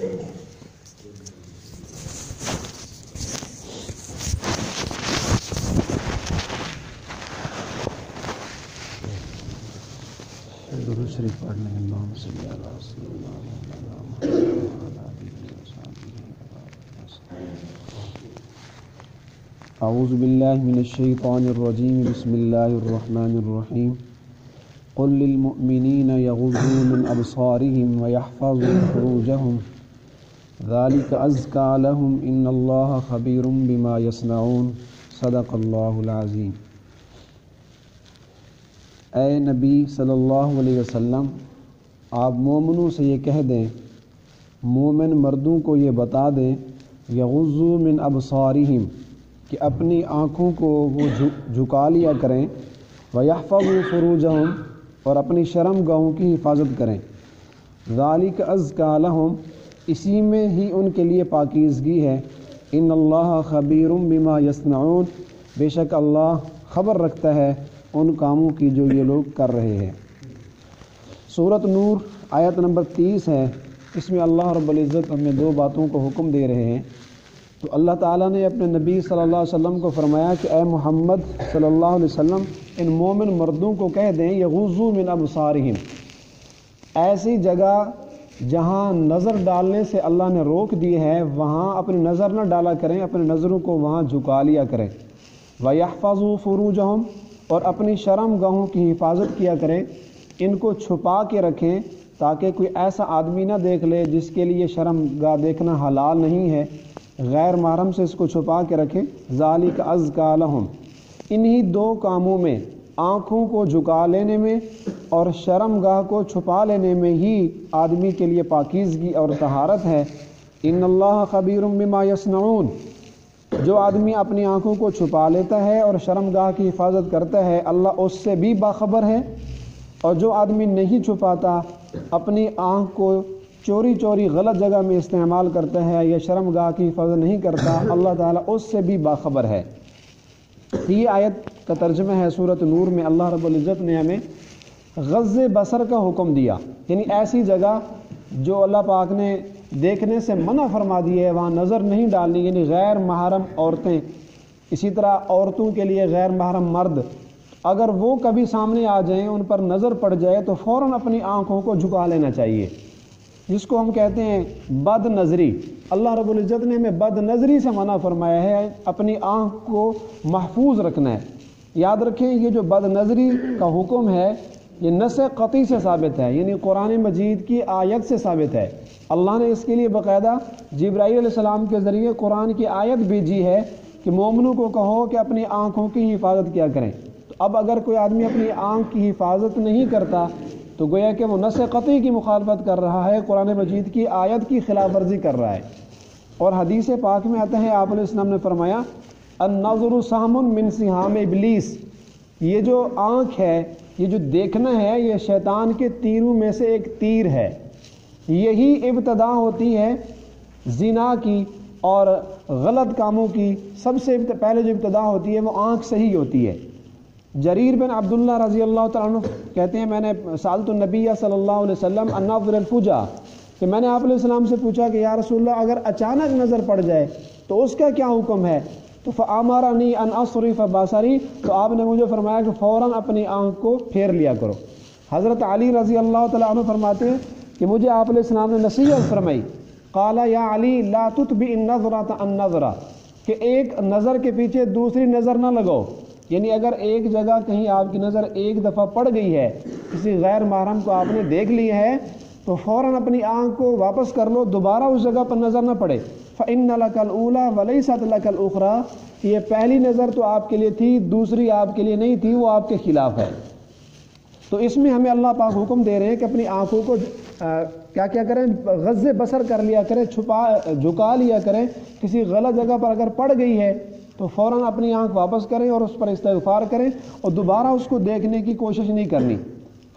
درود شریف پڑھنے اللہم صلی علی رسول اللہ اعوذ باللہ من الشیطان الرجیم بسم اللہ الرحمن الرحیم قل للمؤمنین یغضوا من ابصارهم ویحفظوا فروجهم ذلک ازکی لهم ان اللہ خبیر بما یصنعون صدق اللہ العظیم۔ اے نبی صلی اللہ علیہ وسلم، آپ مومنوں سے یہ کہہ دیں، مومن مردوں کو یہ بتا دیں، یغضوا من ابصارہم، کہ اپنی آنکھوں کو وہ جھکا لیا کریں، ویحفظوا فروجہم، اور اپنی شرم گاہوں کی حفاظت کریں، ذالک ازکی لہم، اسی میں ہی ان کے لیے پاکیزگی ہے، ان اللہ خبیر بما یصنعون، بے شک اللہ خبر رکھتا ہے ان کاموں کی جو یہ لوگ کر رہے ہیں۔ سورۃ نور آیت نمبر 30 ہے۔ اس میں اللہ رب العزت ہمیں دو باتوں کو حکم دے رہے ہیں۔ تو اللہ تعالیٰ نے اپنے نبی صلی اللہ علیہ وسلم کو فرمایا کہ اے محمد صلی اللہ علیہ وسلم، ان مومن مردوں کو کہہ دیں یغضوا من ابصارہم، ایسی جگہ جہاں نظر ڈالنے سے اللہ نے روک دی ہے وہاں اپنی نظر نہ ڈالا کریں، اپنی نظروں کو وہاں جھکا لیا کریں، ویحفظوا فروجہم، اور اپنی شرم گاہوں کی حفاظت کیا کریں، ان کو چھپا کے رکھیں تاکہ کوئی ایسا آدمی نہ دیکھ لے جس کے لیے شرم گاہ دیکھنا حلال نہیں ہے، غیر محرم سے اس کو چھپا کے رکھیں، ذالک ازکی لہم، انہی دو کاموں میں، آنکھوں کو جھکا لینے میں اور شرم گاہ کو چھپا لینے میں ہی آدمی کے لیے پاکیزگی اور طہارت ہے۔ ان اللہ خبیر بما یصنعون، جو آدمی اپنی آنکھوں کو چھپا لیتا ہے اور شرم گاہ کی حفاظت کرتا ہے اللہ اس سے بھی باخبر ہے، اور جو آدمی نہیں چھپاتا، اپنی آنکھ کو چوری چوری غلط جگہ میں استعمال کرتا ہے یا شرم گاہ کی حفاظت نہیں کرتا، اللہ تعالیٰ اس سے بھی باخبر ہے۔ یہ آیت کا ترجمہ ہے سورۃ نور میں اللہ رب العزت نے ہمیں غض بصر کا حکم دیا، یعنی ایسی جگہ جو اللہ پاک نے دیکھنے سے منع فرما دی ہے وہاں نظر نہیں ڈالنی، یعنی غیر محرم عورتیں، اسی طرح عورتوں کے لیے غیر محرم مرد، اگر وہ کبھی سامنے آ جائیں، ان پر نظر پڑ جائے تو فوراً اپنی آنکھوں کو جھکا لینا چاہیے، جس کو ہم کہتے ہیں بد نظری۔ اللہ رب العزت نے ہمیں بد نظری سے منع فرمایا ہے، اپنی آنکھ کو محفوظ رکھنا ہے۔ یاد رکھیں یہ جو بد نظری کا حکم ہے یہ نص قطعی سے ثابت ہے، یعنی قرآن مجید کی آیت سے ثابت ہے۔ اللہ نے اس کے لیے باقاعدہ جبرائیل علیہ السلام کے ذریعے قرآن کی آیت بھیجی ہے کہ مومنوں کو کہو کہ اپنی آنکھوں کی حفاظت کیا کریں۔ تو اب اگر کوئی آدمی اپنی آنکھ کی حفاظت نہیں کرتا تو گویا کہ وہ نص قطعی کی مخالفت کر رہا ہے، قرآن مجید کی آیت کی خلاف ورزی کر رہا ہے۔ اور حدیث پاک میں آتا ہے، آپ علیہ السلام نے فرمایا النظر سہم من سہام ابلیس، یہ جو آنکھ ہے، یہ جو دیکھنا ہے، یہ شیطان کے تیروں میں سے ایک تیر ہے۔ یہی ابتدا ہوتی ہے زنا کی اور غلط کاموں کی، سب سے پہلے جو ابتدا ہوتی ہے وہ آنکھ سے ہی ہوتی ہے۔ جریر بن عبداللہ رضی اللہ تعالیٰ عنہ کہتے ہیں، میں نے سألت النبی صلی اللہ علیہ وسلم عن نظر الفجا، کہ میں نے آپ علیہ السلام سے پوچھا کہ یا رسول اللہ اگر اچانک نظر پڑ جائے تو اس کا کیا حکم ہے؟ تو فَأَمَرَنِي أَنْ أَصْرِفَ بَصَرِي، تو آپ نے مجھے فرمایا کہ فوراً اپنی آنکھ کو پھیر لیا کرو۔ حضرت علی رضی اللہ تعالیٰ عنہ فرماتے ہیں کہ مجھے آپ علیہ السلام نے نصیحت فرمائی، قال یا علی لا تتبع النظرة النظرة، کہ ایک نظر کے پیچھے دوسری نظر نہ لگاؤ، یعنی اگر ایک جگہ کہیں آپ کی نظر ایک دفعہ پڑ گئی ہے، کسی غیر محرم کو آپ نے دیکھ لی ہے تو فوراً اپنی آنکھ کو واپس کر لو، دوبارہ اس جگہ پر نظر نہ پڑے۔ فَإِنَّ لَكَ الْأُولَى وَلَيْسَتْ لَكَ الْأُخْرَى، کہ یہ پہلی نظر تو آپ کے لیے تھی، دوسری آپ کے لیے نہیں تھی، وہ آپ کے خلاف ہے۔ تو اس میں ہمیں اللہ پاک حکم دے رہے ہیں کہ اپنی آنکھوں کو کیا کریں، غض بصر کر لیا کریں، جھکا لیا کریں، کسی غلط جگہ پر اگر پڑ گئی ہے تو فوراً اپنی آنکھ واپس کریں اور اس پر استغفار کریں اور دوبارہ اس کو دیکھنے کی کوشش نہیں کرنی۔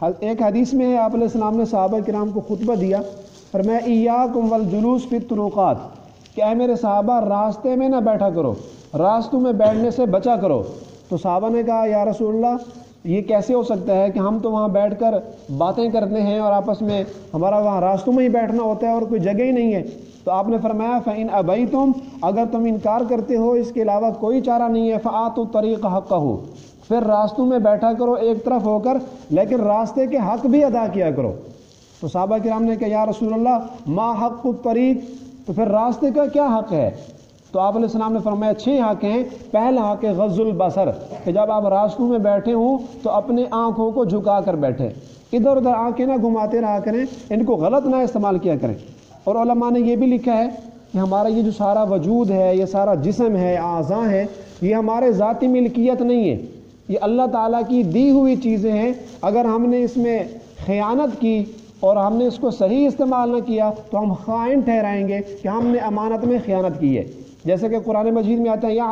ایک حدیث میں ہے، آپ علیہ السلام نے صحابہ کرام کو خطبہ دیا، فرمایا ایاکم والجلوس فی الطرقات، کہ اے میرے صحابہ راستے میں نہ بیٹھا کرو، راستوں میں بیٹھنے سے بچا کرو۔ تو صحابہ نے کہا یا رسول اللہ یہ کیسے ہو سکتا ہے کہ ہم تو وہاں بیٹھ کر باتیں کرتے ہیں اور آپس میں ہمارا وہاں راستوں میں ہی بیٹھنا ہوتا ہے اور کوئی جگہ ہی نہیں ہے. تو آپ نے فرمایا فَإِنْ أَبَيْتُمْ، اگر تم انکار کرتے ہو اس کے علاوہ کوئی چارہ نہیں ہے، فَآتُوا الطَّرِيقَ حَقَّهُ، پھر راستوں میں بیٹھا کرو ایک طرف ہو کر، لیکن راستے کے حق بھی ادا کیا کرو. تو صحابہ کرام نے کہا یا رسول اللہ ما حق الطریق، تو پھر راستے کا کیا حق ہے؟ تو آپ علیہ السلام نے فرمایا 6 حق ہیں. پہلا حق ہے غض البصر، کہ جب آپ راستوں میں بیٹھے ہوں تو اپنے آنکھوں کو جھکا کر بیٹھیں، ادھر ادھر آنکھیں نہ گھماتے رہا کریں، ان کو غلط نہ استعمال کیا کریں. اور علماء نے یہ بھی لکھا ہے کہ ہمارا یہ جو سارا وجود ہے، یہ سارا جسم ہے، اعضاء ہیں، یہ ہمارے ذاتی ملکیت نہیں ہے، یہ اللہ تعالیٰ کی دی ہوئی چیزیں ہیں. اگر ہم نے اس میں خیانت کی اور ہم نے اس کو صحیح استعمال نہ کیا تو ہم خائن ٹھہرائیں گے کہ ہم نے امانت میں خیانت کی ہے. جیسے کہ قرآن مجید میں آتا ہے یا